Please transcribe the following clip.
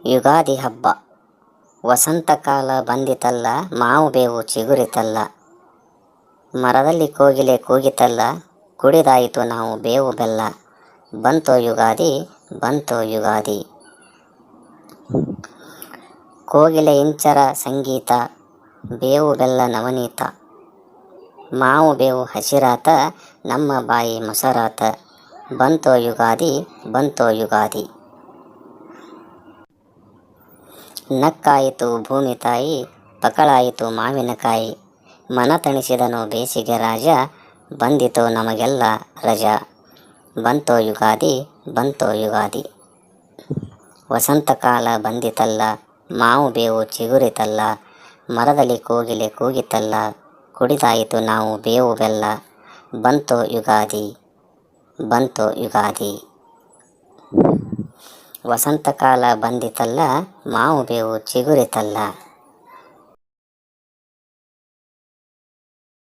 ಯುಗಾದಿ ಹಬ್ಬ. ವಸಂತಕಾಲ ಬಂದಿತಲ್ಲ, ಮಾವು ಬೇವು ಚಿಗುರಿತಲ್ಲ. ಮರದಲ್ಲಿ ಕೋಗಿಲೆ ಕೂಗಿತಲ್ಲ, ಕುಡಿದಾಯಿತು ನಾವು ಬೇವು ಬೆಲ್ಲ. ಬಂತೋ ಯುಗಾದಿ, ಬಂತೋ ಯುಗಾದಿ. ಕೋಗಿಲೆ ಇಂಚರ ಸಂಗೀತ, ಬೇವು ಬೆಲ್ಲ ನವನೀತ. ಮಾವು ಬೇವು ಹಸಿರಾತ, ನಮ್ಮ ಬಾಯಿ ಮೊಸರಾತ. ಬಂತೋ ಯುಗಾದಿ, ಬಂತೋ ಯುಗಾದಿ. ನಕ್ಕಾಯಿತು ಭೂಮಿ ತಾಯಿ, ಪಕಳಾಯಿತು ಮಾವಿನಕಾಯಿ. ಮನ ತಣಿಸಿದನು ಬೇಸಿಗೆ ರಾಜ, ಬಂದಿತು ನಮಗೆಲ್ಲ ರಜಾ. ಬಂತೋ ಯುಗಾದಿ, ಬಂತೋ ಯುಗಾದಿ. ವಸಂತಕಾಲ ಬಂದಿತಲ್ಲ, ಮಾವು ಬೇವು ಚಿಗುರಿತಲ್ಲ. ಮರದಲ್ಲಿ ಕೋಗಿಲೆ ಕೂಗಿತಲ್ಲ, ಕುಡಿದಾಯಿತು ನಾವು ಬೇವು ಬೆಲ್ಲ. ಬಂತೋ ಯುಗಾದಿ, ಬಂತೋ ಯುಗಾದಿ. ವಸಂತಕಾಲ ಬಂದಿತಲ್ಲ, ಮಾವು ಬೇವು ಚಿಗುರಿತಲ್ಲ.